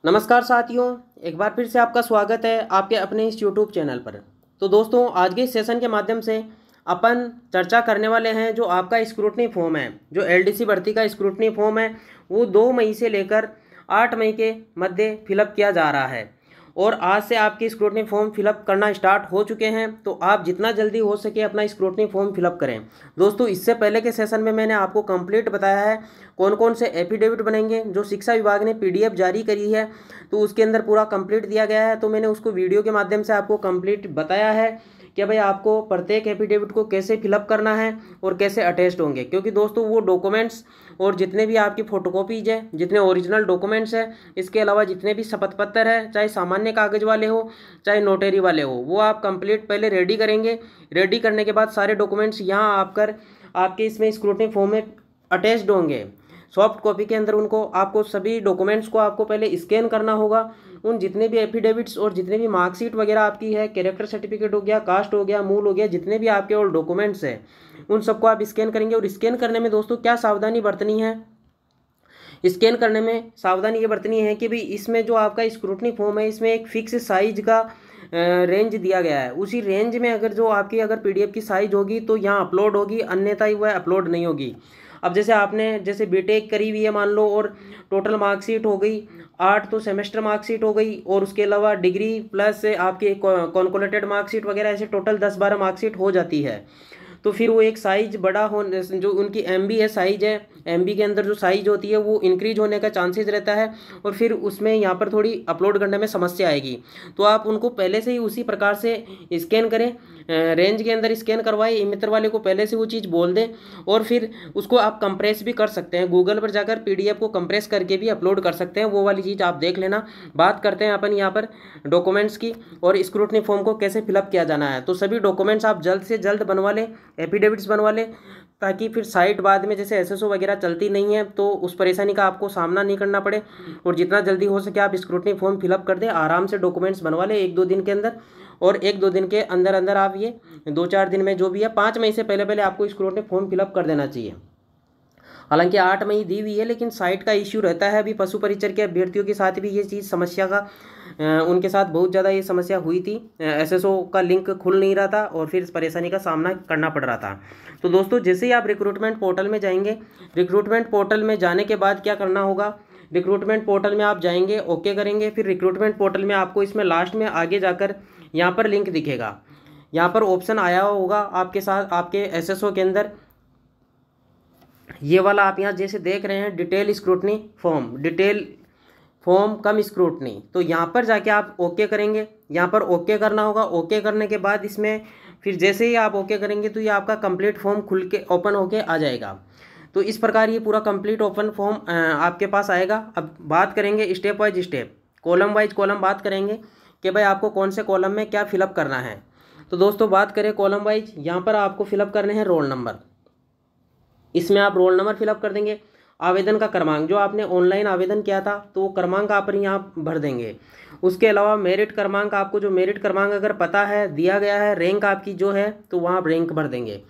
नमस्कार साथियों, एक बार फिर से आपका स्वागत है आपके अपने इस यूट्यूब चैनल पर। तो दोस्तों, आज के इस सेशन के माध्यम से अपन चर्चा करने वाले हैं जो आपका स्क्रूटनी फॉर्म है, जो एलडीसी भर्ती का स्क्रूटनी फॉर्म है, वो 2 मई से लेकर 8 मई के मध्य फिलअप किया जा रहा है। और आज से आपकी स्क्रूटनी फॉर्म फिलअप करना स्टार्ट हो चुके हैं, तो आप जितना जल्दी हो सके अपना स्क्रूटनी फॉर्म फिलअप करें। दोस्तों, इससे पहले के सेशन में मैंने आपको कंप्लीट बताया है कौन कौन से एफिडेविट बनेंगे। जो शिक्षा विभाग ने पीडीएफ जारी करी है तो उसके अंदर पूरा कंप्लीट दिया गया है, तो मैंने उसको वीडियो के माध्यम से आपको कंप्लीट बताया है कि भाई आपको प्रत्येक एफिडेविट को कैसे फिलअप करना है और कैसे अटेस्ट होंगे। क्योंकि दोस्तों, वो डॉक्यूमेंट्स और जितने भी आपकी फ़ोटोकॉपीज है, जितने ओरिजिनल डॉक्यूमेंट्स है, इसके अलावा जितने भी शपथ पत्र है, चाहे सामान्य कागज वाले हो चाहे नोटरी वाले हो, वो आप कंप्लीट पहले रेडी करेंगे। रेडी करने के बाद सारे डॉक्यूमेंट्स यहाँ आकर आपके इसमें स्क्रूटनी फॉर्म में अटैच्ड होंगे। सॉफ्ट कॉपी के अंदर उनको आपको सभी डॉक्यूमेंट्स को आपको पहले स्कैन करना होगा। उन जितने भी एफिडेविट्स और जितने भी मार्कशीट वगैरह आपकी है, कैरेक्टर सर्टिफिकेट हो गया, कास्ट हो गया, मूल हो गया, जितने भी आपके और डॉक्यूमेंट्स हैं उन सबको आप स्कैन करेंगे। और स्कैन करने में दोस्तों क्या सावधानी बरतनी है, स्कैन करने में सावधानी ये बरतनी है कि भाई इसमें जो आपका स्क्रूटनी फॉर्म है, इसमें एक फिक्स साइज का रेंज दिया गया है। उसी रेंज में अगर पीडीएफ की साइज होगी तो यहाँ अपलोड होगी, अन्यथा ही वह अपलोड नहीं होगी। अब जैसे आपने बीटेक करी हुई है मान लो, और टोटल मार्कशीट हो गई 8, तो सेमेस्टर मार्कशीट हो गई, और उसके अलावा डिग्री प्लस आपकी कॉन्कोलेटेड मार्कशीट वगैरह, ऐसे टोटल 10-12 मार्कशीट हो जाती है। तो फिर वो एक साइज बड़ा हो, जो उनकी एमबी है साइज है, एमबी के अंदर जो साइज होती है वो इंक्रीज होने का चांसेस रहता है, और फिर उसमें यहाँ पर थोड़ी अपलोड करने में समस्या आएगी। तो आप उनको पहले से ही उसी प्रकार से स्कैन करें, रेंज के अंदर स्कैन करवाए, ई मित्र वाले को पहले से वो चीज़ बोल दें, और फिर उसको आप कंप्रेस भी कर सकते हैं। गूगल पर जाकर पीडीएफ को कंप्रेस करके भी अपलोड कर सकते हैं, वो वाली चीज़ आप देख लेना। बात करते हैं अपन यहाँ पर डॉक्यूमेंट्स की और स्क्रूटनी फॉर्म को कैसे फिलअप किया जाना है। तो सभी डॉक्यूमेंट्स आप जल्द से जल्द बनवा लें, एफिडेविट्स बनवा लें, ताकि फिर साइट बाद में जैसे एसएसओ वगैरह चलती नहीं है तो उस परेशानी का आपको सामना नहीं करना पड़े। और जितना जल्दी हो सके आप स्क्रूटनी फॉर्म फिलअप कर दें, आराम से डॉक्यूमेंट्स बनवा लें 1-2 दिन के अंदर। और 1-2 दिन के अंदर अंदर आप ये 2-4 दिन में जो भी है, 5 मई से पहले पहले आपको स्क्रूटनी फॉर्म फिलअप कर देना चाहिए। हालांकि 8 मई दी हुई है, लेकिन साइट का इश्यू रहता है। अभी पशु परिचर के अभ्यर्थियों के साथ भी ये चीज़ समस्या का उनके साथ बहुत ज़्यादा ये समस्या हुई थी। एसएसओ का लिंक खुल नहीं रहा था और फिर इस परेशानी का सामना करना पड़ रहा था। तो दोस्तों, जैसे ही आप रिक्रूटमेंट पोर्टल में जाएंगे, रिक्रूटमेंट पोर्टल में जाने के बाद क्या करना होगा, रिक्रूटमेंट पोर्टल में आप जाएंगे, ओके करेंगे। फिर रिक्रूटमेंट पोर्टल में आपको इसमें लास्ट में आगे जाकर यहाँ पर लिंक दिखेगा, यहाँ पर ऑप्शन आया होगा आपके साथ आपके एसएसओ के अंदर, ये वाला आप यहाँ जैसे देख रहे हैं, detail scrutiny form, detail form cum scrutiny. तो यहाँ पर जाके आप ओके करेंगे, यहाँ पर ओके करना होगा। ओके करने के बाद इसमें फिर जैसे ही आप ओके करेंगे तो ये आपका कंप्लीट फॉर्म खुल के ओपन होके आ जाएगा। तो इस प्रकार ये पूरा कंप्लीट ओपन फॉर्म आपके पास आएगा। अब बात करेंगे step wise step, column wise column बात करेंगे कि भाई आपको कौन से कॉलम में क्या फिलअप करना है। तो दोस्तों, बात करें कॉलम वाइज, यहाँ पर आपको फिलअप करने हैं रोल नंबर। इसमें आप रोल नंबर फिलअप कर देंगे। आवेदन का क्रमांक, जो आपने ऑनलाइन आवेदन किया था तो वो क्रमांक आप यहाँ भर देंगे। उसके अलावा मेरिट क्रमांक, आपको जो मेरिट क्रमांक अगर पता है, दिया गया है, रैंक आपकी जो है तो वहाँ आप रैंक भर देंगे।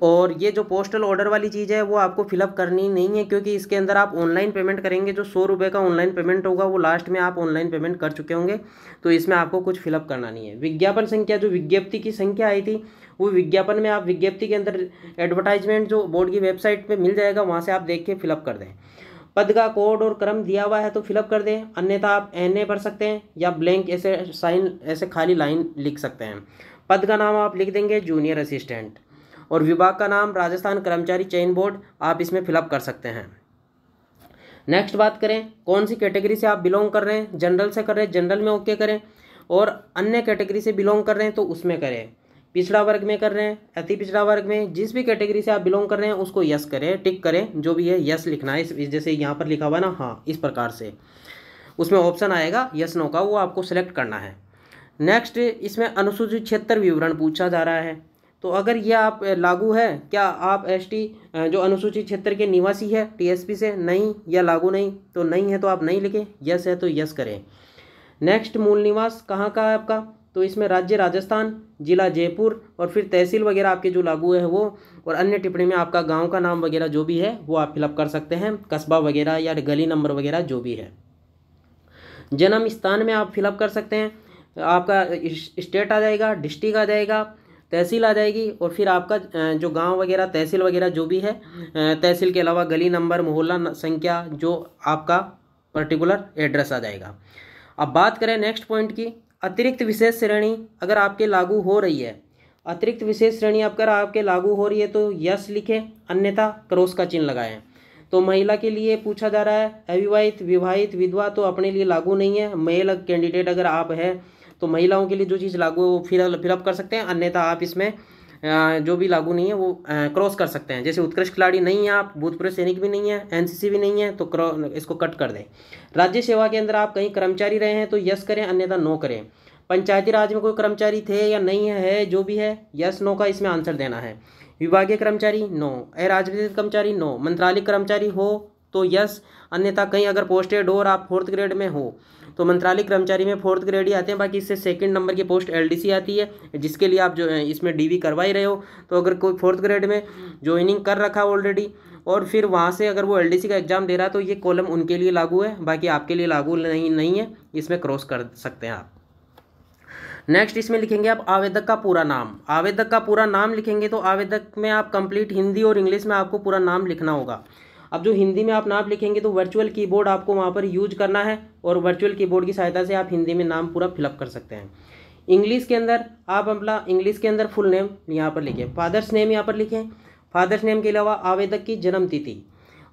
और ये जो पोस्टल ऑर्डर वाली चीज़ है वो आपको फिलअप करनी नहीं है, क्योंकि इसके अंदर आप ऑनलाइन पेमेंट करेंगे। जो 100 रुपये का ऑनलाइन पेमेंट होगा वो लास्ट में आप ऑनलाइन पेमेंट कर चुके होंगे, तो इसमें आपको कुछ फिलअप करना नहीं है। विज्ञापन संख्या, जो विज्ञप्ति की संख्या आई थी, वो विज्ञापन में आप विज्ञप्ति के अंदर एडवर्टाइजमेंट जो बोर्ड की वेबसाइट पे मिल जाएगा, वहाँ से आप देख के फिलअप कर दें। पद का कोड और क्रम दिया हुआ है तो फिलअप कर दें, अन्यथा आप NA भर सकते हैं या ब्लैंक ऐसे साइन, ऐसे खाली लाइन लिख सकते हैं। पद का नाम आप लिख देंगे जूनियर असिस्टेंट, और विभाग का नाम राजस्थान कर्मचारी चयन बोर्ड आप इसमें फिलअप कर सकते हैं। नेक्स्ट बात करें, कौन सी कैटेगरी से आप बिलोंग कर रहे हैं। जनरल से कर रहे हैं, जनरल में ओके करें, और अन्य कैटेगरी से बिलोंग कर रहे हैं तो उसमें करें। पिछड़ा वर्ग में कर रहे हैं, अति पिछड़ा वर्ग में, जिस भी कैटेगरी से आप बिलोंग कर रहे हैं उसको यस करें, टिक करें, जो भी है यस लिखना है। जैसे यहाँ पर लिखा हुआ ना, हाँ, इस प्रकार से उसमें ऑप्शन आएगा यस नो का, वो आपको सिलेक्ट करना है। नेक्स्ट, इसमें अनुसूचित क्षेत्र विवरण पूछा जा रहा है। तो अगर ये आप लागू है, क्या आप एसटी जो अनुसूचित क्षेत्र के निवासी है टीएसपी से, नहीं, या लागू नहीं, तो नहीं है तो आप नहीं लिखें, यस है तो यस करें। नेक्स्ट, मूल निवास कहाँ का है आपका, तो इसमें राज्य राजस्थान, जिला जयपुर, और फिर तहसील वगैरह आपके जो लागू है वो, और अन्य टिप्पणी में आपका गांव का नाम वगैरह जो भी है वो आप फिलअप कर सकते हैं, कस्बा वगैरह या गली नंबर वगैरह जो भी है। जन्म स्थान में आप फिलअप कर सकते हैं, आपका स्टेट आ जाएगा, डिस्ट्रिक्ट आ जाएगा, तहसील आ जाएगी, और फिर आपका जो गांव वगैरह तहसील वगैरह जो भी है, तहसील के अलावा गली नंबर, मोहल्ला संख्या, जो आपका पर्टिकुलर एड्रेस आ जाएगा। अब बात करें नेक्स्ट पॉइंट की, अतिरिक्त विशेष श्रेणी अगर आपके लागू हो रही है, अतिरिक्त विशेष श्रेणी अगर आपके लागू हो रही है तो यस लिखें, अन्यथा क्रॉस का चिन्ह लगाएं। तो महिला के लिए पूछा जा रहा है, अविवाहित, विवाहित, विधवा तो अपने लिए लागू नहीं है। मेल कैंडिडेट अगर आप है तो महिलाओं के लिए जो चीज़ लागू है वो फिलअप कर सकते हैं, अन्यथा आप इसमें जो भी लागू नहीं है वो क्रॉस कर सकते हैं। जैसे उत्कृष्ट खिलाड़ी नहीं है आप, भूतपूर्व सैनिक भी नहीं है, एनसीसी भी नहीं है, तो इसको कट कर दें। राज्य सेवा के अंदर आप कहीं कर्मचारी रहे हैं तो यस करें, अन्यथा नो करें। पंचायती राज में कोई कर्मचारी थे या नहीं है, जो भी है यस नो का इसमें आंसर देना है। विभागीय कर्मचारी नो, अराजपत्रित कर्मचारी नो, मंत्रालय कर्मचारी हो तो यस, अन्यथा कहीं अगर पोस्टेड हो और आप 4th ग्रेड में हो तो मंत्रालय कर्मचारी में 4th ग्रेड ही आते हैं, बाकी इससे 2nd नंबर की पोस्ट एलडीसी आती है, जिसके लिए आप जो इसमें डीवी करवा ही रहे हो। तो अगर कोई 4th ग्रेड में ज्वाइनिंग कर रखा ऑलरेडी और फिर वहाँ से अगर वो एलडीसी का एग्जाम दे रहा है तो ये कॉलम उनके लिए लागू है, बाकी आपके लिए लागू नहीं है, इसमें क्रॉस कर सकते हैं आप। नेक्स्ट इसमें लिखेंगे आप आवेदक का पूरा नाम। आवेदक का पूरा नाम लिखेंगे तो आवेदक में आप कंप्लीट हिंदी और इंग्लिश में आपको पूरा नाम लिखना होगा। अब जो हिंदी में आप नाम लिखेंगे तो वर्चुअल कीबोर्ड आपको वहाँ पर यूज करना है और वर्चुअल कीबोर्ड की सहायता से आप हिंदी में नाम पूरा फिलअप कर सकते हैं। इंग्लिश के अंदर आप अपना इंग्लिश के अंदर फुल नेम यहाँ पर लिखें, फादर्स नेम यहाँ पर लिखें। फादर्स नेम के अलावा आवेदक की जन्म तिथि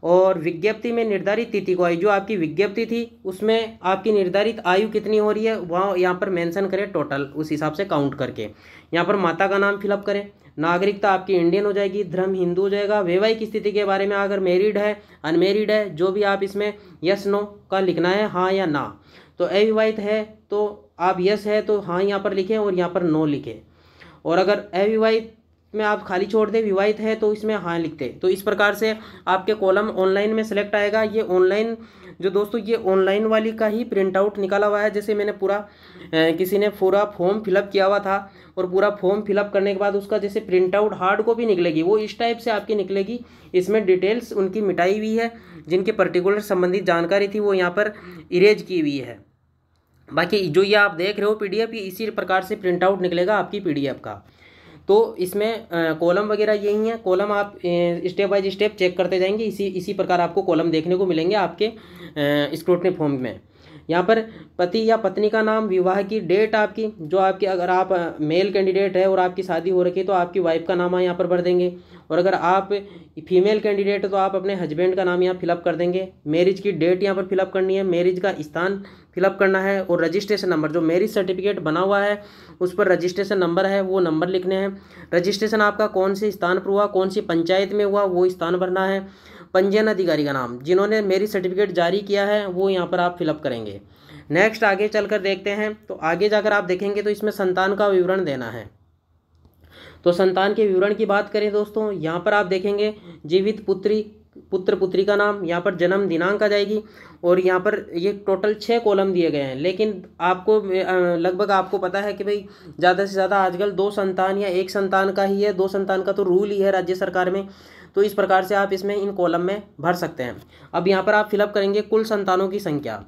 और विज्ञप्ति में निर्धारित तिथि को, जो आपकी विज्ञप्ति थी उसमें आपकी निर्धारित आयु कितनी हो रही है वहाँ यहाँ पर मेंशन करें टोटल, उस हिसाब से काउंट करके। यहाँ पर माता का नाम फिलअप करें। नागरिकता आपकी इंडियन हो जाएगी, धर्म हिंदू हो जाएगा। वैवाहिक स्थिति के बारे में अगर मैरिड है, अनमेरिड है, जो भी आप इसमें यस नो का लिखना है, हाँ या ना। तो अविवाहित है तो आप यस है तो हाँ यहाँ पर लिखें और यहाँ पर नो लिखें, और अगर अविवाहित में आप खाली छोड़ दें, विवाहित है तो इसमें हाँ लिखते। तो इस प्रकार से आपके कॉलम ऑनलाइन में सेलेक्ट आएगा। ये ऑनलाइन जो दोस्तों ये ऑनलाइन वाली का ही प्रिंट आउट निकाला हुआ है। जैसे मैंने पूरा किसी ने पूरा फॉर्म फिलअप किया हुआ था और पूरा फॉर्म फिलअप करने के बाद उसका जैसे प्रिंट आउट हार्ड कॉपी निकलेगी, वो इस टाइप से आपकी निकलेगी। इसमें डिटेल्स उनकी मिटाई हुई है, जिनके पर्टिकुलर संबंधित जानकारी थी वो यहाँ पर इरेज की हुई है। बाकी जो ये आप देख रहे हो पीडीएफ, ये इसी प्रकार से प्रिंट आउट निकलेगा आपकी पीडीएफ का। तो इसमें कॉलम वगैरह यही है, कॉलम आप स्टेप बाय स्टेप चेक करते जाएंगे। इसी प्रकार आपको कॉलम देखने को मिलेंगे आपके स्क्रूटनी फॉर्म में। यहाँ पर पति या पत्नी का नाम, विवाह की डेट आपकी, जो आपकी अगर आप मेल कैंडिडेट है और आपकी शादी हो रखी है तो आपकी वाइफ का नाम यहाँ पर भर देंगे, और अगर आप फीमेल कैंडिडेट है तो आप अपने हस्बैंड का नाम यहाँ फिलअप कर देंगे। मैरिज की डेट यहाँ पर फिलअप करनी है, मैरिज का स्थान फिलअप करना है, और रजिस्ट्रेशन नंबर, जो मैरिज सर्टिफिकेट बना हुआ है उस पर रजिस्ट्रेशन नंबर है वो नंबर लिखने हैं। रजिस्ट्रेशन आपका कौन से स्थान पर हुआ, कौन सी पंचायत में हुआ, वो स्थान भरना है। पंजीयन अधिकारी का नाम, जिन्होंने मैरिज सर्टिफिकेट जारी किया है वो यहाँ पर आप फिलअप करेंगे। नेक्स्ट आगे चलकर देखते हैं, तो आगे जाकर आप देखेंगे तो इसमें संतान का विवरण देना है। तो संतान के विवरण की बात करें दोस्तों, यहाँ पर आप देखेंगे जीवित पुत्र पुत्री का नाम, यहाँ पर जन्म दिनांक आ जाएगी, और यहाँ पर ये टोटल 6 कॉलम दिए गए हैं। लेकिन आपको लगभग आपको पता है कि भाई ज़्यादा से ज़्यादा आजकल 2 संतान या 1 संतान का ही है, 2 संतान का तो रूल ही है राज्य सरकार में। तो इस प्रकार से आप इसमें इन कॉलम में भर सकते हैं। अब यहाँ पर आप फिलअप करेंगे कुल संतानों की संख्या।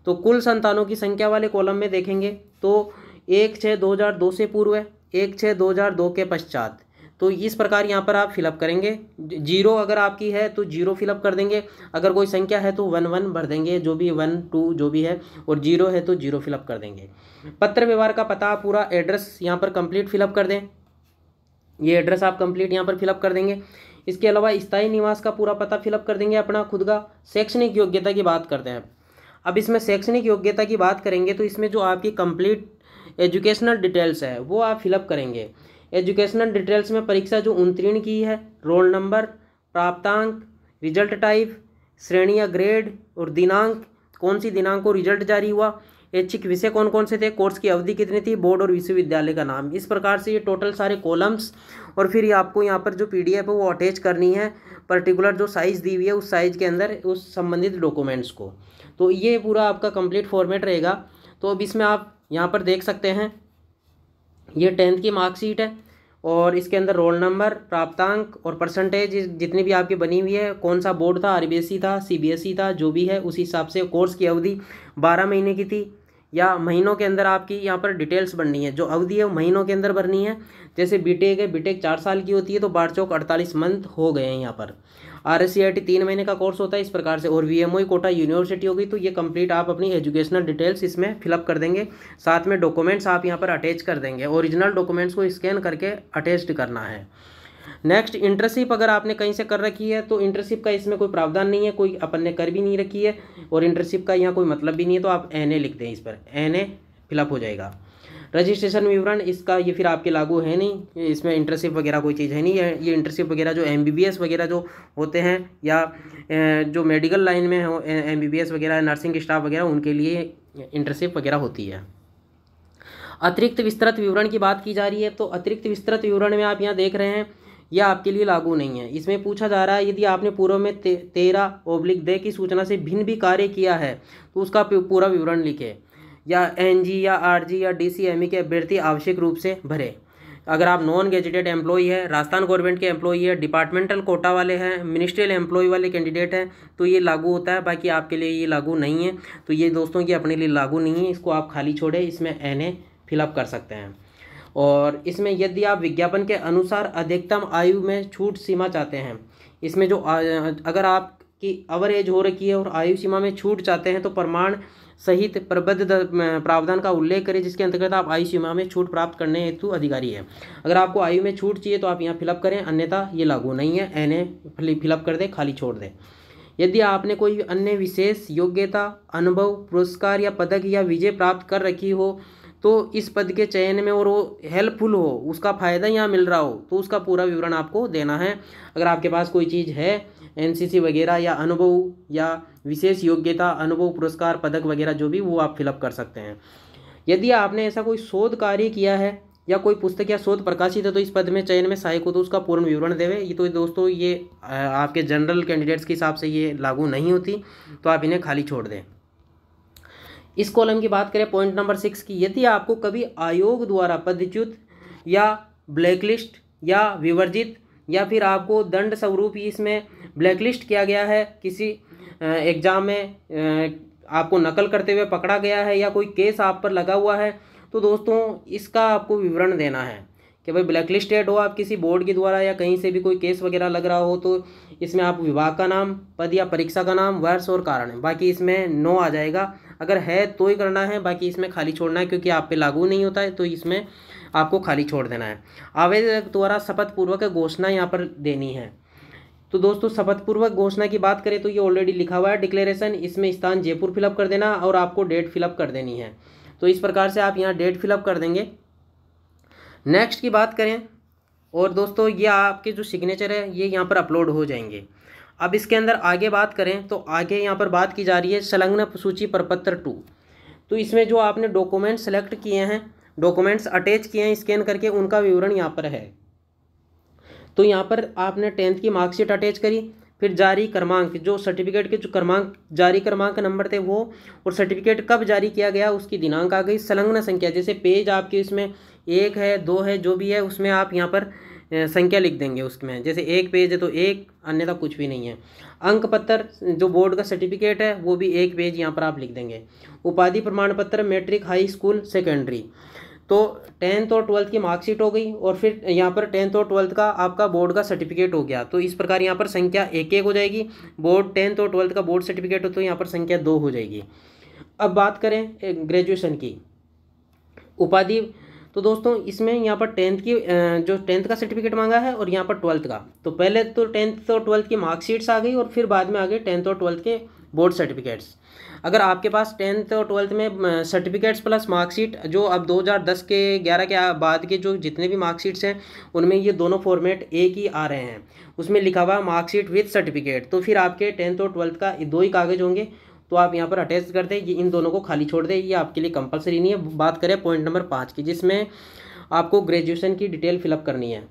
तो कुल संतानों की संख्या वाले कॉलम में देखेंगे तो 1/6/2002 से पूर्व है, 1/6/2002 के पश्चात। तो इस प्रकार यहाँ पर आप फिलअप करेंगे। 0 अगर आपकी है तो 0 फिलअप कर देंगे, अगर कोई संख्या है तो 1 भर देंगे, जो भी 1 2 जो भी है, और 0 है तो 0 फिलअप कर देंगे। पत्र व्यवहार का पता, पूरा एड्रेस यहाँ पर कंप्लीट फिलअप कर दें। ये एड्रेस आप कंप्लीट यहाँ पर फिलअप कर देंगे। इसके अलावा स्थायी निवास का पूरा पता फिलअप कर देंगे अपना खुद का। शैक्षणिक योग्यता की बात करते हैं। अब इसमें शैक्षणिक योग्यता की बात करेंगे तो इसमें जो आपकी कंप्लीट एजुकेशनल डिटेल्स है वो आप फिलअप करेंगे। एजुकेशनल डिटेल्स में परीक्षा जो उत्तीर्ण की है, रोल नंबर, प्राप्तांक, रिजल्ट टाइप, श्रेणी या ग्रेड, और दिनांक, कौन सी दिनांक को रिजल्ट जारी हुआ, ऐच्छिक विषय कौन कौन से थे, कोर्स की अवधि कितनी थी, बोर्ड और विश्वविद्यालय का नाम। इस प्रकार से ये टोटल सारे कॉलम्स, और फिर ये आपको यहाँ पर जो पीडीएफ है वो अटैच करनी है पर्टिकुलर जो साइज़ दी हुई है उस साइज़ के अंदर उस संबंधित डॉक्यूमेंट्स को। तो ये पूरा आपका कंप्लीट फॉर्मेट रहेगा। तो अब इसमें आप यहाँ पर देख सकते हैं ये 10th की मार्कशीट है, और इसके अंदर रोल नंबर, प्राप्तांक और परसेंटेज जितनी भी आपकी बनी हुई है, कौन सा बोर्ड था, आरबीएसई था, सीबीएसई था, जो भी है उसी हिसाब से कोर्स की अवधि 12 महीने की थी या महीनों के अंदर आपकी यहाँ पर डिटेल्स बननी है। जो अवधि है वो महीनों के अंदर भरनी है। जैसे बीटेक है, बीटेक 4 साल की होती है तो 12 चौक 48 मंथ हो गए हैं यहाँ पर। RSCIT 3 महीने का कोर्स होता है इस प्रकार से। और VMOE कोटा यूनिवर्सिटी होगी तो ये कंप्लीट आप अपनी एजुकेशनल डिटेल्स इसमें फिलअप कर देंगे। साथ में डॉक्यूमेंट्स आप यहाँ पर अटैच कर देंगे, ओरिजिनल डॉक्यूमेंट्स को स्कैन करके अटैच करना है। नेक्स्ट, इंटर्नशिप अगर आपने कहीं से कर रखी है तो इंटर्नशिप का इसमें कोई प्रावधान नहीं है, कोई अपन ने कर भी नहीं रखी है और इंटर्नशिप का यहाँ कोई मतलब भी नहीं है तो आप NA लिख दें, इस पर NA फिलअप हो जाएगा। रजिस्ट्रेशन विवरण इसका ये फिर आपके लागू है नहीं, इसमें इंटर्नशिप वगैरह कोई चीज़ है नहीं है। ये इंटर्नशिप वगैरह जो MBBS वगैरह जो होते हैं या जो मेडिकल लाइन में हो, MBBS वगैरह, नर्सिंग स्टाफ वगैरह, उनके लिए इंटर्नशिप वगैरह होती है। अतिरिक्त विस्तृत विवरण की बात की जा रही है तो अतिरिक्त विस्तृत विवरण में आप यहाँ देख रहे हैं यह आपके लिए लागू नहीं है। इसमें पूछा जा रहा है यदि आपने पूर्व में 13/2 की सूचना से भिन्न भी कार्य किया है तो उसका पूरा विवरण लिखे, या NG या RG या DCME के अभ्यर्थी आवश्यक रूप से भरे। अगर आप नॉन गेजेटेड एम्प्लॉई है, राजस्थान गवर्नमेंट के एम्प्लॉई है, डिपार्टमेंटल कोटा वाले हैं, मिनिस्ट्रियल एम्प्लॉई वाले कैंडिडेट हैं तो ये लागू होता है, बाकी आपके लिए ये लागू नहीं है। तो ये दोस्तों की अपने लिए लागू नहीं है, इसको आप खाली छोड़े, इसमें NA फिलअप कर सकते हैं। और इसमें यदि आप विज्ञापन के अनुसार अधिकतम आयु में छूट सीमा चाहते हैं, इसमें जो अगर आपकी ओवर एज हो रखी है और आयु सीमा में छूट चाहते हैं तो प्रमाण सहित प्रबद्ध प्रावधान का उल्लेख करें जिसके अंतर्गत आप आयु सीमा में छूट प्राप्त करने हेतु अधिकारी है। अगर आपको आयु में छूट चाहिए तो आप यहाँ फिलअप करें, अन्यथा ये लागू नहीं है, NA फिलअप कर दें, खाली छोड़ दें। यदि आपने कोई अन्य विशेष योग्यता, अनुभव, पुरस्कार या पदक या विजय प्राप्त कर रखी हो तो इस पद के चयन में और वो हेल्पफुल हो, उसका फ़ायदा यहाँ मिल रहा हो तो उसका पूरा विवरण आपको देना है। अगर आपके पास कोई चीज़ है NCC वगैरह या अनुभव या विशेष योग्यता, अनुभव, पुरस्कार, पदक वगैरह जो भी, वो आप फिलअप कर सकते हैं। यदि आपने ऐसा कोई शोध कार्य किया है या कोई पुस्तक या शोध प्रकाशित है तो इस पद में चयन में सहायक हो तो उसका पूर्ण विवरण देवे। ये तो दोस्तों ये आपके जनरल कैंडिडेट्स के हिसाब से ये लागू नहीं होती तो आप इन्हें खाली छोड़ दें। इस कॉलम की बात करें पॉइंट नंबर 6 की, यदि आपको कभी आयोग द्वारा पदच्युत या ब्लैकलिस्ट या विवर्जित या फिर आपको दंड स्वरूप इसमें ब्लैकलिस्ट किया गया है, किसी एग्जाम में आपको नकल करते हुए पकड़ा गया है या कोई केस आप पर लगा हुआ है तो दोस्तों इसका आपको विवरण देना है कि भाई ब्लैकलिस्टेड हो आप किसी बोर्ड के द्वारा या कहीं से भी कोई केस वगैरह लग रहा हो तो इसमें आप विभाग का नाम, पद या परीक्षा का नाम, वर्ष और कारण है, बाकी इसमें नो आ जाएगा। अगर है तो ही करना है, बाकी इसमें खाली छोड़ना है क्योंकि आप पे लागू नहीं होता है तो इसमें आपको खाली छोड़ देना है। आवेदक द्वारा शपथ पूर्वक घोषणा यहाँ पर देनी है। तो दोस्तों शपथ पूर्वक घोषणा की बात करें तो ये ऑलरेडी लिखा हुआ है डिक्लेरेशन, इसमें स्थान जयपुर फिलअप कर देना और आपको डेट फिलअप कर देनी है। तो इस प्रकार से आप यहाँ डेट फिलअप कर देंगे। नेक्स्ट की बात करें और दोस्तों ये आपके जो सिग्नेचर है ये यहाँ पर अपलोड हो जाएंगे। अब इसके अंदर आगे बात करें तो आगे यहाँ पर बात की जा रही है संलग्न सूची प्रपत्र 2। तो इसमें जो आपने डॉक्यूमेंट सेलेक्ट किए हैं, डॉक्यूमेंट्स अटैच किए हैं स्कैन करके, उनका विवरण यहाँ पर है। तो यहाँ पर आपने 10th की मार्कशीट अटैच करी, फिर जारी क्रमांक, जो सर्टिफिकेट के जो क्रमांक, जारी क्रमांक नंबर थे वो, और सर्टिफिकेट कब जारी किया गया उसकी दिनांक आ गई। संलग्न संख्या, जैसे पेज आपके इसमें 1 है 2 है जो भी है उसमें आप यहाँ पर संख्या लिख देंगे उसमें, जैसे 1 पेज है तो 1, अन्यथा कुछ भी नहीं है। अंक पत्र, जो बोर्ड का सर्टिफिकेट है वो भी 1 पेज यहाँ पर आप लिख देंगे। उपाधि प्रमाण पत्र, मैट्रिक, हाई स्कूल, सेकेंडरी, तो 10th और 12th की मार्कशीट हो गई और फिर यहाँ पर 10th और 12th का आपका बोर्ड का सर्टिफिकेट हो गया। तो इस प्रकार यहाँ पर संख्या 1-1 हो जाएगी। बोर्ड 10th और 12th का बोर्ड सर्टिफिकेट हो तो यहाँ पर संख्या 2 हो जाएगी। अब बात करें ग्रेजुएशन की उपाधि, तो दोस्तों इसमें यहाँ पर 10th की जो 10th का सर्टिफिकेट मांगा है और यहाँ पर 12th का, तो पहले तो 10th और 12th की मार्कशीट्स आ गई और फिर बाद में आ गए 10th और 12th के बोर्ड सर्टिफिकेट्स। अगर आपके पास 10th और 12th में सर्टिफिकेट्स प्लस मार्कशीट, जो अब 2010 के 11 के बाद के जो जितने भी मार्कशीट्स हैं उनमें ये दोनों फॉर्मेट एक ही आ रहे हैं, उसमें लिखा हुआ मार्कशीट विद सर्टिफिकेट, तो फिर आपके 10th और 12th का 2 ही कागज़ होंगे तो आप यहाँ पर अटैच कर दें। ये इन दोनों को खाली छोड़ दें, ये आपके लिए कंपलसरी नहीं है। बात करें पॉइंट नंबर 5 की, जिसमें आपको ग्रेजुएशन की डिटेल फिलअप करनी है।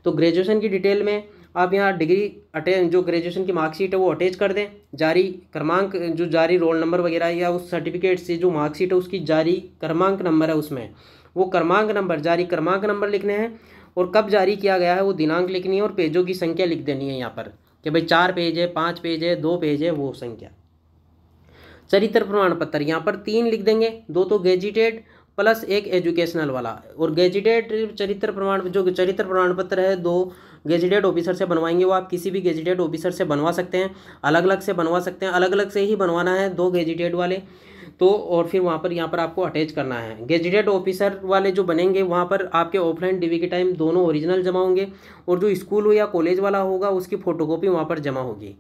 तो ग्रेजुएशन की डिटेल में आप यहाँ डिग्री जो ग्रेजुएशन की मार्कशीट है वो अटैच कर दें। जारी क्रमांक, जो जारी रोल नंबर वगैरह या उस सर्टिफिकेट से जो मार्कशीट है उसकी जारी क्रमांक नंबर है उसमें वो क्रमांक नंबर, जारी क्रमांक नंबर लिखने हैं। और कब जारी किया गया है वो दिनांक लिखनी है और पेजों की संख्या लिख देनी है यहाँ पर कि भाई 4 पेज है, 5 पेज है, 2 पेज है, वो संख्या। चरित्र प्रमाण पत्र यहाँ पर 3 लिख देंगे, 2 तो गेजिटेड प्लस 1 एजुकेशनल वाला। और गेजिटेड चरित्र प्रमाण जो चरित्र प्रमाण पत्र है 2 गेजिटेड ऑफिसर से बनवाएंगे, वो आप किसी भी गेजिटेड ऑफिसर से बनवा सकते हैं, अलग अलग से बनवा सकते हैं, अलग अलग से ही बनवाना है 2 गेजिटेड वाले। तो और फिर वहाँ पर यहाँ पर आपको अटैच करना है। गेजिटेड ऑफिसर वाले जो बनेंगे वहाँ पर आपके ऑफलाइन डीवी के टाइम दोनों ओरिजिनल जमा होंगे और जो स्कूल या कॉलेज वाला होगा उसकी फ़ोटोकॉपी वहाँ पर जमा होगी।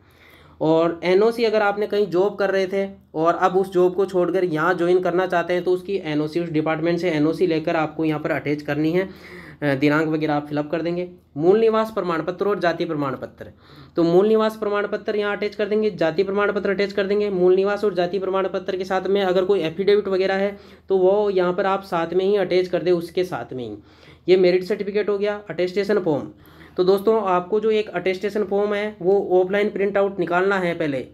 और एनओसी अगर आपने कहीं जॉब कर रहे थे और अब उस जॉब को छोड़कर यहाँ ज्वाइन करना चाहते हैं तो उसकी एनओसी उस डिपार्टमेंट से एनओसी लेकर आपको यहाँ पर अटैच करनी है, दिनांक वगैरह आप फिलअप कर देंगे। मूल निवास प्रमाण पत्र और जाति प्रमाण पत्र, तो मूल निवास प्रमाण पत्र यहाँ अटैच कर देंगे, जाति प्रमाण पत्र अटैच कर देंगे। मूल निवास और जाति प्रमाण पत्र के साथ में अगर कोई एफिडेविट वगैरह है तो वो यहाँ पर आप साथ में ही अटैच कर दें, उसके साथ में ही। ये मेरिट सर्टिफिकेट हो गया। अटेस्टेशन फॉर्म, तो दोस्तों आपको जो एक अटेस्टेशन फॉर्म है वो ऑफलाइन प्रिंट आउट निकालना है, पहले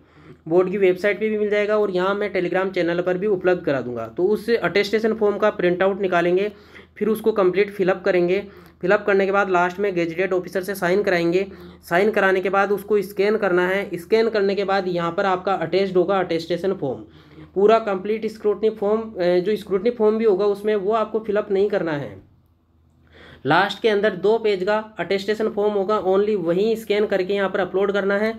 बोर्ड की वेबसाइट पे भी मिल जाएगा और यहाँ मैं टेलीग्राम चैनल पर भी उपलब्ध करा दूंगा। तो उस अटेस्टेशन फॉर्म का प्रिंट आउट निकालेंगे, फिर उसको कंप्लीट फिलअप करेंगे। फिलअप करने के बाद लास्ट में गेजेटेड ऑफिसर से साइन कराएंगे। साइन कराने के बाद उसको स्कैन करना है। स्कैन करने के बाद यहाँ पर आपका अटैच्ड होगा अटेस्टेशन फॉर्म, पूरा कंप्लीट स्क्रूटनी फॉर्म, जो स्क्रूटनी फॉर्म भी होगा उसमें वो आपको फिलअप नहीं करना है। लास्ट के अंदर 2 पेज का अटेस्टेशन फॉर्म होगा, ओनली वही स्कैन करके यहाँ पर अपलोड करना है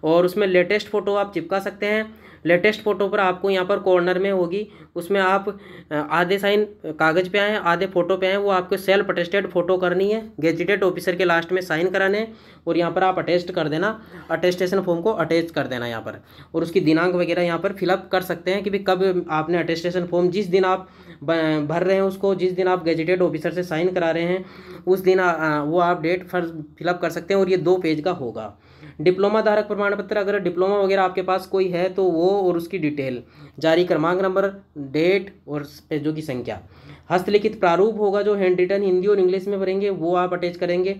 और उसमें लेटेस्ट फ़ोटो आप चिपका सकते हैं। लेटेस्ट फ़ोटो पर आपको यहाँ पर कॉर्नर में होगी, उसमें आप आधे साइन कागज़ पे आए, आधे फ़ोटो पे आए, वो आपको सेल्फ अटेस्टेड फ़ोटो करनी है, गेजेटेड ऑफिसर के लास्ट में साइन कराने और यहाँ पर आप अटेस्ट कर देना, अटेस्टेशन फॉर्म को अटैच कर देना यहाँ पर। और उसकी दिनांक वगैरह यहाँ पर फिलअप कर सकते हैं कि भाई कब आपने अटेस्टेशन फॉर्म, जिस दिन आप भर रहे हैं उसको, जिस दिन आप गेजेटेड ऑफिसर से साइन करा रहे हैं उस दिन वो आप डेट फिलअप कर सकते हैं और ये 2 पेज का होगा। डिप्लोमा धारक प्रमाण पत्र, अगर डिप्लोमा वगैरह आपके पास कोई है तो वो और उसकी डिटेल, जारी क्रमांक नंबर, डेट और पेजों की संख्या। हस्तलिखित प्रारूप होगा जो हैंड रिटन हिंदी और इंग्लिश में भरेंगे वो आप अटैच करेंगे।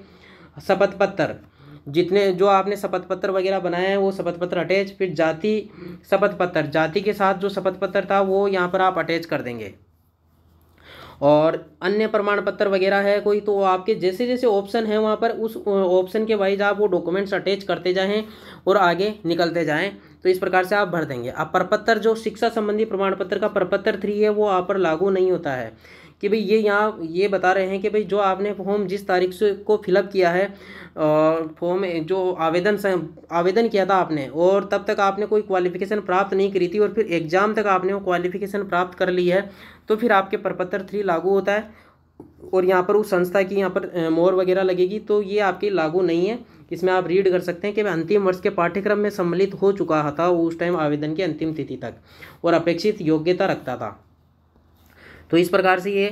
शपथ पत्र, जितने जो आपने शपथ पत्र वगैरह बनाया है वो शपथ पत्र अटैच। फिर जाति शपथ पत्र, जाति के साथ जो शपथ पत्र था वो यहाँ पर आप अटैच कर देंगे। और अन्य प्रमाण पत्र वगैरह है कोई तो आपके जैसे जैसे ऑप्शन है वहाँ पर उस ऑप्शन के वाइज आप वो डॉक्यूमेंट्स अटैच करते जाएं और आगे निकलते जाएं, तो इस प्रकार से आप भर देंगे। अब प्रपत्र, जो शिक्षा संबंधी प्रमाण पत्र का प्रपत्र 3 है वो आप पर लागू नहीं होता है कि भाई ये यहाँ ये बता रहे हैं कि भाई जो आपने फॉर्म जिस तारीख से को फिलअप किया है, फॉर्म जो आवेदन किया था आपने और तब तक आपने कोई क्वालिफिकेशन प्राप्त नहीं करी थी और फिर एग्ज़ाम तक आपने वो क्वालिफिकेशन प्राप्त कर ली है तो फिर आपके प्रपत्र 3 लागू होता है और यहाँ पर उस संस्था की यहाँ पर मोहर वगैरह लगेगी, तो ये आपकी लागू नहीं है। इसमें आप रीड कर सकते हैं कि अंतिम वर्ष के पाठ्यक्रम में सम्मिलित हो चुका था उस टाइम आवेदन की अंतिम तिथि तक और अपेक्षित योग्यता रखता था। तो इस प्रकार से ये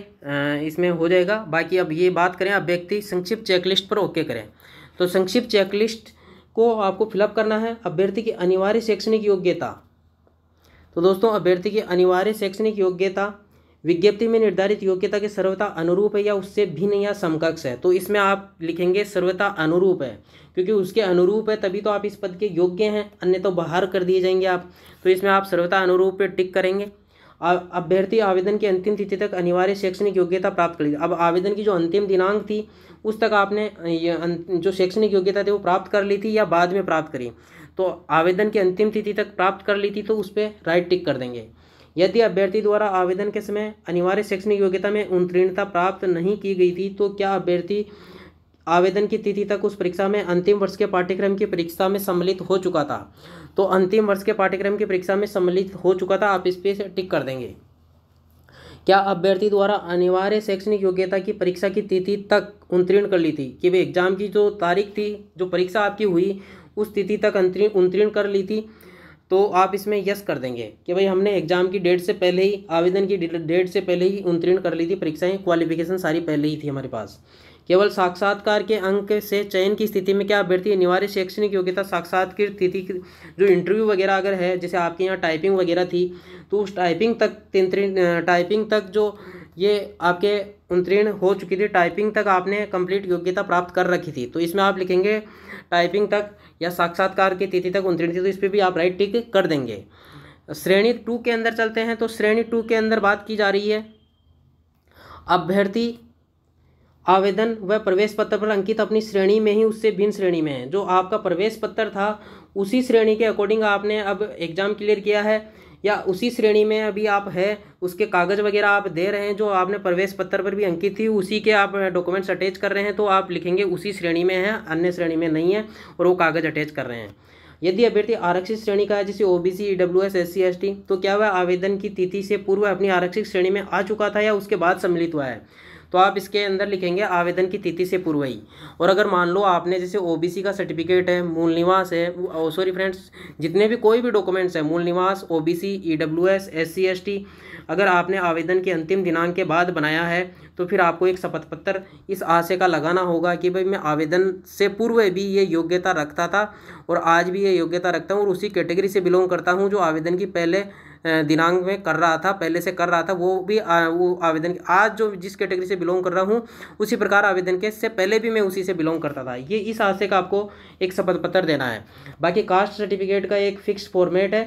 इसमें हो जाएगा। बाकी अब ये बात करें, अब व्यक्ति संक्षिप्त चेकलिस्ट पर ओके करें, तो संक्षिप्त चेकलिस्ट को आपको फिलअप करना है। अभ्यर्थी की अनिवार्य शैक्षणिक योग्यता, तो दोस्तों अभ्यर्थी की अनिवार्य शैक्षणिक योग्यता विज्ञप्ति में निर्धारित योग्यता के सर्वथा अनुरूप है या उससे भिन्न या समकक्ष है, तो इसमें आप लिखेंगे सर्वथा अनुरूप है, क्योंकि उसके अनुरूप है तभी तो आप इस पद के योग्य हैं, अन्य तो बाहर कर दिए जाएंगे आप। तो इसमें आप सर्वथा अनुरूप पे टिक करेंगे। अभ्यर्थी आवेदन की अंतिम तिथि तक अनिवार्य शैक्षणिक योग्यता प्राप्त कर ली। अब आवेदन की जो अंतिम दिनांक थी उस तक आपने जो शैक्षणिक योग्यता थी वो प्राप्त कर ली थी या बाद में प्राप्त करी, तो आवेदन की अंतिम तिथि तक प्राप्त कर ली थी तो उस पर राइट टिक कर देंगे। यदि अभ्यर्थी द्वारा आवेदन के समय अनिवार्य शैक्षणिक योग्यता में उत्तीर्णता प्राप्त नहीं की गई थी तो क्या अभ्यर्थी आवेदन की तिथि तक उस परीक्षा में अंतिम वर्ष के पाठ्यक्रम की परीक्षा में सम्मिलित हो चुका था, तो अंतिम वर्ष के पाठ्यक्रम की परीक्षा में सम्मिलित हो चुका था, आप इस पे टिक कर देंगे। क्या अभ्यर्थी द्वारा अनिवार्य शैक्षणिक योग्यता की परीक्षा की तिथि तक उत्तीर्ण कर ली थी, कि भाई एग्जाम की जो तारीख थी, जो परीक्षा आपकी हुई उस तिथि तक उत्तीर्ण कर ली थी, तो आप इसमें यस कर देंगे कि भाई हमने एग्जाम की डेट से पहले ही, आवेदन की डेट से पहले ही उत्तीर्ण कर ली थी परीक्षाएं, क्वालिफिकेशन सारी पहले ही थी हमारे पास। केवल साक्षात्कार के अंक से चयन की स्थिति में क्या अभ्यर्थी अनिवार्य शैक्षणिक योग्यता साक्षात्कार तिथि जो इंटरव्यू वगैरह अगर है, जैसे आपके यहाँ टाइपिंग वगैरह थी तो उस टाइपिंग तक जो ये आपके उत्तीर्ण हो चुकी थी, टाइपिंग तक आपने कंप्लीट योग्यता प्राप्त कर रखी थी, तो इसमें आप लिखेंगे टाइपिंग तक या साक्षात्कार की तिथि तक उत्तीर्ण थी, तो इस पर भी आप राइट टिक कर देंगे। श्रेणी 2 के अंदर चलते हैं, तो श्रेणी 2 के अंदर बात की जा रही है अभ्यर्थी आवेदन व प्रवेश पत्र पर अंकित अपनी श्रेणी में ही उससे भिन्न श्रेणी में है। जो आपका प्रवेश पत्र था उसी श्रेणी के अकॉर्डिंग आपने अब एग्ज़ाम क्लियर किया है, या उसी श्रेणी में अभी आप है, उसके कागज़ वगैरह आप दे रहे हैं जो आपने प्रवेश पत्र पर भी अंकित थी, उसी के आप डॉक्यूमेंट्स अटैच कर रहे हैं, तो आप लिखेंगे उसी श्रेणी में है, अन्य श्रेणी में नहीं है, और वो कागज़ अटैच कर रहे हैं। यदि अभ्यर्थी आरक्षित श्रेणी का है, जैसे ओबीसी, ईडब्ल्यूएस, एससी, एसटी, तो क्या वह आवेदन की तिथि से पूर्व अपनी आरक्षित श्रेणी में आ चुका था या उसके बाद सम्मिलित हुआ है, तो आप इसके अंदर लिखेंगे आवेदन की तिथि से पूर्व ही। और अगर मान लो आपने जैसे ओबीसी का सर्टिफिकेट है, मूल निवास है, सॉरी फ्रेंड्स, जितने भी कोई भी डॉक्यूमेंट्स है, मूल निवास, ओबीसी, ईडब्ल्यूएस, एससी, एसटी, अगर आपने आवेदन के अंतिम दिनांक के बाद बनाया है, तो फिर आपको एक शपथ पत्र इस आशय का लगाना होगा कि भाई मैं आवेदन से पूर्व भी ये योग्यता रखता था और आज भी ये योग्यता रखता हूँ और उसी कैटेगरी से बिलोंग करता हूँ जो आवेदन की पहले दिनांक में कर रहा था, पहले से कर रहा था, वो भी वो आवेदन आज जो जिस कैटेगरी से बिलोंग कर रहा हूँ उसी प्रकार आवेदन के से पहले भी मैं उसी से बिलोंग करता था। ये इस आशय का आपको एक शपथ पत्र देना है। बाकी कास्ट सर्टिफिकेट का एक फिक्स फॉर्मेट है,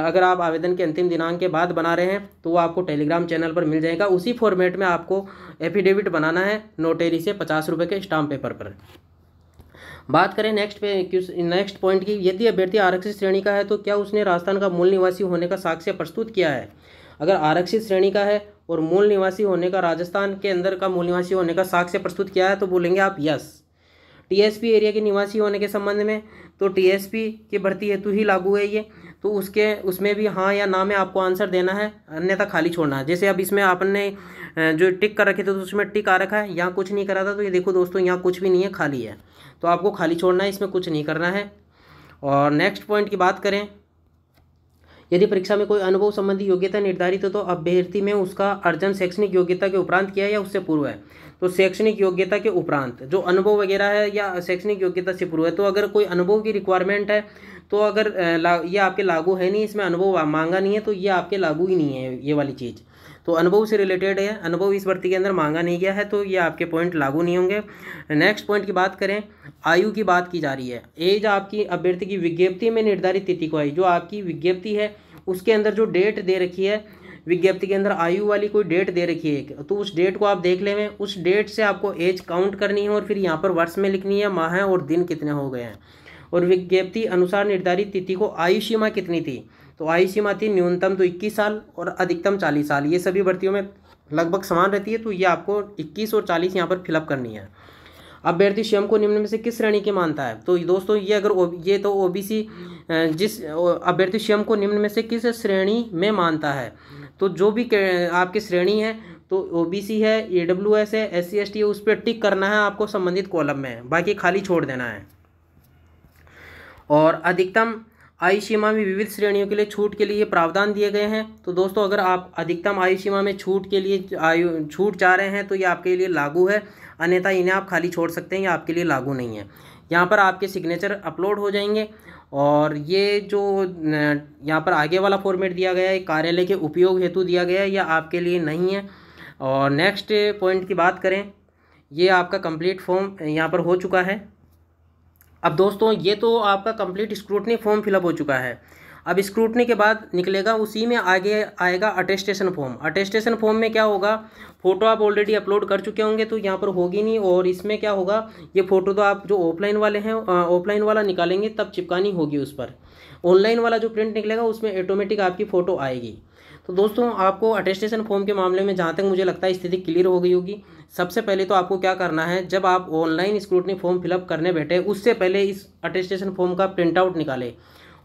अगर आप आवेदन के अंतिम दिनांक के बाद बना रहे हैं तो वो आपको टेलीग्राम चैनल पर मिल जाएगा। उसी फॉर्मेट में आपको एफिडेविट बनाना है नोटरी से 50 रुपये के स्टाम्प पेपर पर। बात करें नेक्स्ट पॉइंट की, यदि अभ्यर्थी आरक्षित श्रेणी का है तो क्या उसने राजस्थान का मूल निवासी होने का साक्ष्य प्रस्तुत किया है। अगर आरक्षित श्रेणी का है और मूल निवासी होने का, राजस्थान के अंदर का मूल निवासी होने का साक्ष्य प्रस्तुत किया है, तो बोलेंगे आप यस। टीएसपी एरिया के निवासी होने के संबंध में तो टीएसपी की भर्ती हेतु ही लागू है ये, तो उसमें भी हाँ या ना में आपको आंसर देना है, अन्यथा खाली छोड़ना है। जैसे अब इसमें आपने जो टिक कर रखे थे तो उसमें टिक आ रखा है, यहाँ कुछ नहीं करा था, तो ये देखो दोस्तों यहाँ कुछ भी नहीं है, खाली है, तो आपको खाली छोड़ना है, इसमें कुछ नहीं करना है। और नेक्स्ट पॉइंट की बात करें, यदि परीक्षा में कोई अनुभव संबंधी योग्यता निर्धारित हो तो अभ्यर्थी में उसका अर्जन शैक्षणिक योग्यता के उपरांत किया या उससे पूर्व है। तो शैक्षणिक योग्यता के उपरांत जो अनुभव वगैरह है या शैक्षणिक योग्यता से पूर्व है, तो अगर कोई अनुभव की रिक्वायरमेंट है तो अगर ये आपके लागू है नहीं, इसमें अनुभव मांगा नहीं है, तो ये आपके लागू ही नहीं है ये वाली चीज़। तो अनुभव से रिलेटेड है, अनुभव इस भर्ती के अंदर मांगा नहीं गया है, तो ये आपके पॉइंट लागू नहीं होंगे। नेक्स्ट पॉइंट की बात करें, आयु की बात की जा रही है। एज आपकी अभ्यर्थी की विज्ञप्ति में निर्धारित तिथि को आई, जो आपकी विज्ञप्ति है उसके अंदर जो डेट दे रखी है, विज्ञप्ति के अंदर आयु वाली कोई डेट दे रखी है, तो उस डेट को आप देख लें, उस डेट से आपको एज काउंट करनी है और फिर यहाँ पर वर्ष में लिखनी है, माह और दिन कितने हो गए हैं। और विज्ञप्ति अनुसार निर्धारित तिथि को आयु सीमा कितनी थी, तो आयु सीमा थी न्यूनतम तो 21 साल और अधिकतम 40 साल। ये सभी भर्तियों में लगभग समान रहती है, तो ये आपको 21 और 40 यहाँ पर फिलअप करनी है। अभ्यर्थी स्वयं को निम्न में से किस श्रेणी के मानता है, तो दोस्तों ये अगर ये तो ओबीसी, जिस अभ्यर्थी स्वयं को निम्न में से किस श्रेणी में मानता है, तो जो भी आपकी श्रेणी है, तो ओबीसी है, ईडब्ल्यूएस है, एससी एसटी है, उस पर टिक करना है आपको संबंधित कॉलम में, बाकी खाली छोड़ देना है। और अधिकतम आयु सीमा में विविध श्रेणियों के लिए छूट के लिए प्रावधान दिए गए हैं। तो दोस्तों अगर आप अधिकतम आयु सीमा में छूट के लिए छूट चाह रहे हैं तो ये आपके लिए लागू है, अन्यथा इन्हें आप खाली छोड़ सकते हैं, ये आपके लिए लागू नहीं है। यहाँ पर आपके सिग्नेचर अपलोड हो जाएंगे। और ये जो यहाँ पर आगे वाला फॉर्मेट दिया गया है कार्यालय के उपयोग हेतु दिया गया है, यह आपके लिए नहीं है। और नेक्स्ट पॉइंट की बात करें, ये आपका कंप्लीट फॉर्म यहाँ पर हो चुका है। अब दोस्तों ये तो आपका कंप्लीट स्क्रूटनी फॉर्म फिलअप हो चुका है। अब स्क्रूटनी के बाद निकलेगा, उसी में आगे आएगा अटेस्टेशन फॉर्म। अटेस्टेशन फॉर्म में क्या होगा, फ़ोटो आप ऑलरेडी अपलोड कर चुके होंगे तो यहाँ पर होगी नहीं, और इसमें क्या होगा, ये फ़ोटो तो आप जो ऑफलाइन वाले हैं ऑफलाइन वाला निकालेंगे तब चिपकानी होगी उस पर। ऑनलाइन वाला जो प्रिंट निकलेगा उसमें ऑटोमेटिक आपकी फ़ोटो आएगी। तो दोस्तों आपको अटेस्टेशन फॉर्म के मामले में जहाँ तक मुझे लगता है स्थिति क्लियर हो गई होगी। सबसे पहले तो आपको क्या करना है, जब आप ऑनलाइन स्क्रूटनी फॉर्म फिलअप करने बैठे उससे पहले इस अटेस्टेशन फॉर्म का प्रिंट आउट निकालें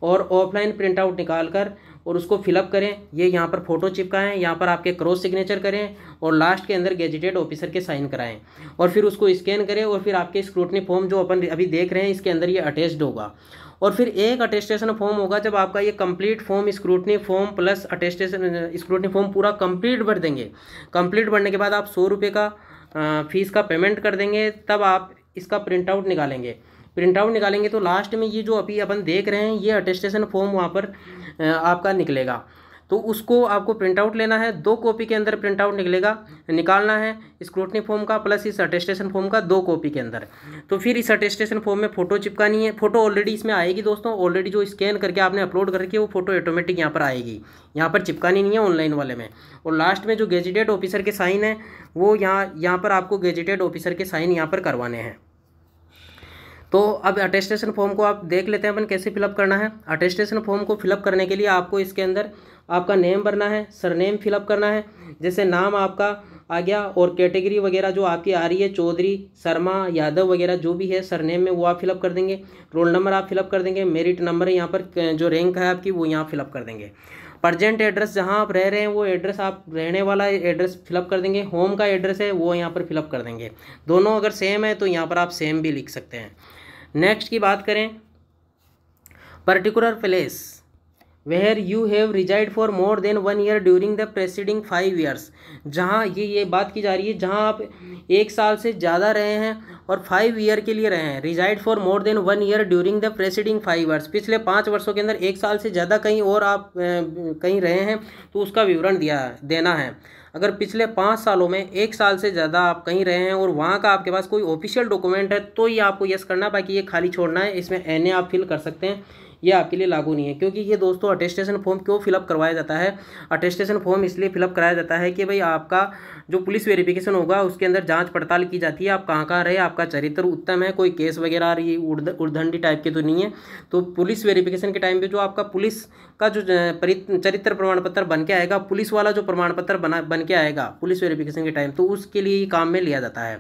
और ऑफलाइन प्रिंट आउट निकाल कर और उसको फिलअप करें। ये यहाँ पर फ़ोटो चिपकाएं, यहाँ पर आपके क्रॉस सिग्नेचर करें और लास्ट के अंदर गेजेटेड ऑफिसर के साइन कराएं और फिर उसको स्कैन करें और फिर आपके स्क्रूटनी फॉर्म जो अपन अभी देख रहे हैं इसके अंदर ये अटैच्ड होगा। और फिर एक अटेस्टेशन फॉर्म होगा, जब आपका ये complete form scrutiny form plus attestation scrutiny form पूरा कंप्लीट भर देंगे। कंप्लीट भरने के बाद आप 100 रुपये का फीस का पेमेंट कर देंगे, तब आप इसका प्रिंट आउट निकालेंगे। प्रिंट आउट निकालेंगे तो लास्ट में ये जो अभी अपन देख रहे हैं ये अटेस्टेशन फॉर्म वहाँ पर आपका निकलेगा। तो उसको आपको प्रिंट आउट लेना है। 2 कॉपी के अंदर प्रिंट आउट निकालना है स्क्रूटनी फॉर्म का प्लस इस अटेस्टेशन फॉर्म का 2 कॉपी के अंदर। तो फिर इस अटेस्टेशन फॉर्म में फ़ोटो चिपकानी है। फ़ोटो ऑलरेडी इसमें आएगी दोस्तों, ऑलरेडी जो स्कैन करके आपने अपलोड करके वो फ़ोटो ऑटोमेटिक यहाँ पर आएगी, यहाँ पर चिपकानी नहीं है ऑनलाइन वाले में। और लास्ट में जो गेजेटेड ऑफिसर के साइन है वो यहाँ पर आपको गेजेटेड ऑफिसर के साइन यहाँ पर करवाने हैं। तो अब अटेस्टेशन फॉर्म को आप देख लेते हैं अपन कैसे फिलअप करना है। अटेस्टेशन फॉर्म को फिलअप करने के लिए आपको इसके अंदर आपका नेम भरना है, सरनेम फिलअप करना है, जैसे नाम आपका आ गया और कैटेगरी वगैरह जो आपकी आ रही है चौधरी, शर्मा, यादव वगैरह जो भी है सरनेम में वो आप फिलअप कर देंगे। रोल नंबर आप फिलअप कर देंगे, मेरिट नंबर यहाँ पर जो रैंक है आपकी वो यहाँ फिलअप कर देंगे। प्रजेंट एड्रेस जहाँ आप रह रहे हैं वो एड्रेस आप रहने वाला एड्रेस फिलअप कर देंगे। होम का एड्रेस है वो यहाँ पर फिलअप कर देंगे। दोनों अगर सेम है तो यहाँ पर आप सेम भी लिख सकते हैं। नेक्स्ट की बात करें, particular place where you have resided for more than 1 year during the preceding 5 years. जहाँ ये बात की जा रही है जहाँ आप 1 साल से ज़्यादा रहे हैं और 5 ईयर के लिए रहे हैं। Resided for more than 1 year during the preceding 5 years, पिछले 5 वर्षों के अंदर 1 साल से ज़्यादा कहीं और आप कहीं रहे हैं तो उसका विवरण देना है। अगर पिछले 5 सालों में 1 साल से ज़्यादा आप कहीं रहे हैं और वहाँ का आपके पास कोई ऑफिशियल डॉक्यूमेंट है तो ये आपको यस करना, बाकी ये खाली छोड़ना है। इसमें एनए आप फिल कर सकते हैं, ये आपके लिए लागू नहीं है। क्योंकि ये दोस्तों अटेस्टेशन फॉर्म क्यों फिलअप करवाया जाता है, अटेस्टेशन फॉर्म इसलिए फिलअप कराया जाता है कि भाई आपका जो पुलिस वेरिफिकेशन होगा उसके अंदर जांच पड़ताल की जाती है, आप कहाँ रहे, आपका चरित्र उत्तम है, कोई केस वगैरह आ रही है उर्दंडी टाइप के तो नहीं है। तो पुलिस वेरिफिकेशन के टाइम पे जो आपका पुलिस का जो चरित्र प्रमाण पत्र बन के आएगा, पुलिस वाला जो प्रमाण पत्र बन के आएगा पुलिस वेरिफिकेशन के टाइम, तो उसके लिए काम में लिया जाता है।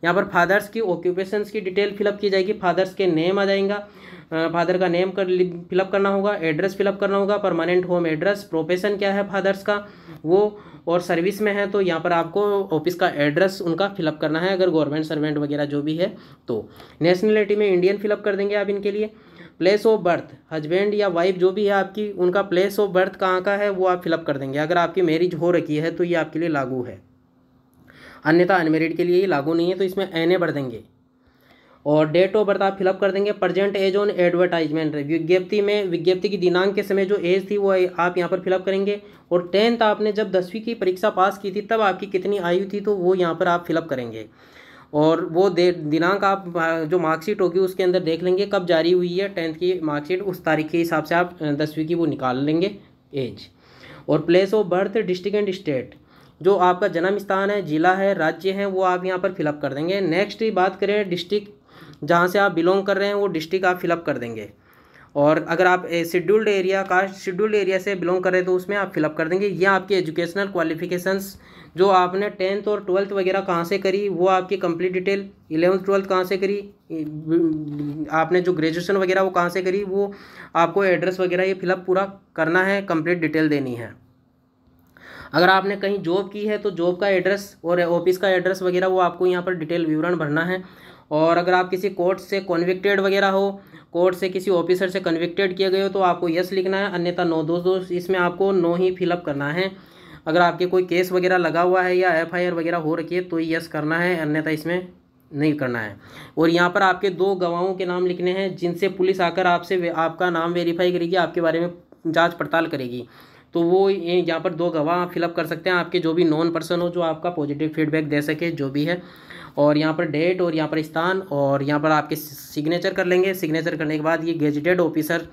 यहाँ पर फादर्स की ऑक्यूपेशंस की डिटेल फिलअप की जाएगी, फादर्स के नेम आ जाएगा, फादर का नेम फिलअप करना होगा, एड्रेस फिलअप करना होगा, परमानेंट होम एड्रेस, प्रोफेशन क्या है फादर्स का वो, और सर्विस में है तो यहाँ पर आपको ऑफिस का एड्रेस उनका फिलअप करना है अगर गवर्नमेंट सर्वेंट वगैरह जो भी है तो। नेशनलिटी में इंडियन फिलअप कर देंगे आप इनके लिए। प्लेस ऑफ बर्थ, हस्बैंड या वाइफ जो भी है आपकी उनका प्लेस ऑफ बर्थ कहाँ का है वो आप फिलअप कर देंगे। अगर आपकी मैरिज हो रखी है तो ये आपके लिए लागू है, अन्यथा अनमेरिड के लिए ये लागू नहीं है, तो इसमें एनए भर देंगे। और डेट ऑफ बर्थ आप फिलअप कर देंगे। प्रेजेंट एज ऑन एडवर्टाइजमेंट, विज्ञप्ति की दिनांक के समय जो एज थी वो आप यहाँ पर फिलअप करेंगे। और 10th आपने जब 10वीं की परीक्षा पास की थी तब आपकी कितनी आयु थी तो वो यहाँ पर आप फिलअप करेंगे। और वो दिनांक आप जो मार्कशीट होगी उसके अंदर देख लेंगे कब जारी हुई है 10th की मार्कशीट, उस तारीख के हिसाब से आप 10वीं की वो निकाल लेंगे एज। और place of birth, district and state, जो आपका जन्म स्थान है, जिला है, राज्य है, वो आप यहाँ पर फिलअप कर देंगे। नेक्स्ट बात करें डिस्ट्रिक्ट जहाँ से आप बिलोंग कर रहे हैं वो डिस्ट्रिक्ट आप फिलअप कर देंगे। और अगर आप शेड्यूल्ड एरिया से बिलोंग कर रहे हैं तो उसमें आप फिलअप कर देंगे। ये आपकी एजुकेशनल क्वालिफिकेशंस जो आपने 10th और 12th वगैरह कहाँ से करी वो आपकी कंप्लीट डिटेल, 11th 12th कहाँ से करी, आपने जो ग्रेजुएशन वगैरह वो कहाँ से करी, वो आपको एड्रेस वगैरह ये फिलअप पूरा करना है, कंप्लीट डिटेल देनी है। अगर आपने कहीं जॉब की है तो जॉब का एड्रेस और ऑफिस का एड्रेस वगैरह वो आपको यहाँ पर डिटेल विवरण भरना है। और अगर आप किसी कोर्ट से कन्विक्टेड वगैरह हो, कोर्ट से किसी ऑफिसर से कन्विक्टेड किए गए हो तो आपको यस लिखना है, अन्यथा नो। दोस्तों इसमें आपको नो ही फिलअप करना है। अगर आपके कोई केस वगैरह लगा हुआ है या FIR वगैरह हो रखी है तो यस करना है, अन्यथा इसमें नहीं करना है। और यहाँ पर आपके 2 गवाहों के नाम लिखने हैं जिनसे पुलिस आकर आपसे आपका नाम वेरीफाई करेगी, आपके बारे में जाँच पड़ताल करेगी। तो वो यहाँ पर 2 गवाह फिलअप कर सकते हैं, आपके जो भी नॉन पर्सन हो जो आपका पॉजिटिव फीडबैक दे सके जो भी है। और यहाँ पर डेट और यहाँ पर स्थान और यहाँ पर आपके सिग्नेचर कर लेंगे। सिग्नेचर करने के बाद ये गेजेटेड ऑफिसर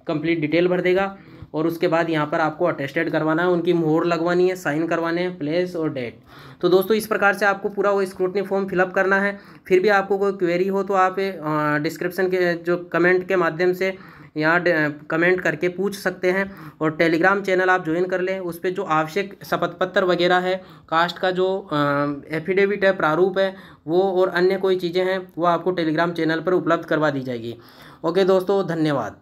कंप्लीट डिटेल भर देगा। और उसके बाद यहाँ पर आपको अटेस्टेड करवाना है, उनकी मोहर लगवानी है, साइन करवाने हैं, प्लेस और डेट। तो दोस्तों इस प्रकार से आपको पूरा वो स्क्रूटनी फॉर्म फिलअप करना है। फिर भी आपको कोई क्वेरी हो तो आप डिस्क्रिप्शन के जो कमेंट के माध्यम से यहाँ कमेंट करके पूछ सकते हैं। और टेलीग्राम चैनल आप ज्वाइन कर लें, उस पर जो आवश्यक शपथ पत्र वगैरह है, कास्ट का जो एफिडेविट है, प्रारूप है वो, और अन्य कोई चीज़ें हैं वो आपको टेलीग्राम चैनल पर उपलब्ध करवा दी जाएगी। ओके दोस्तों, धन्यवाद।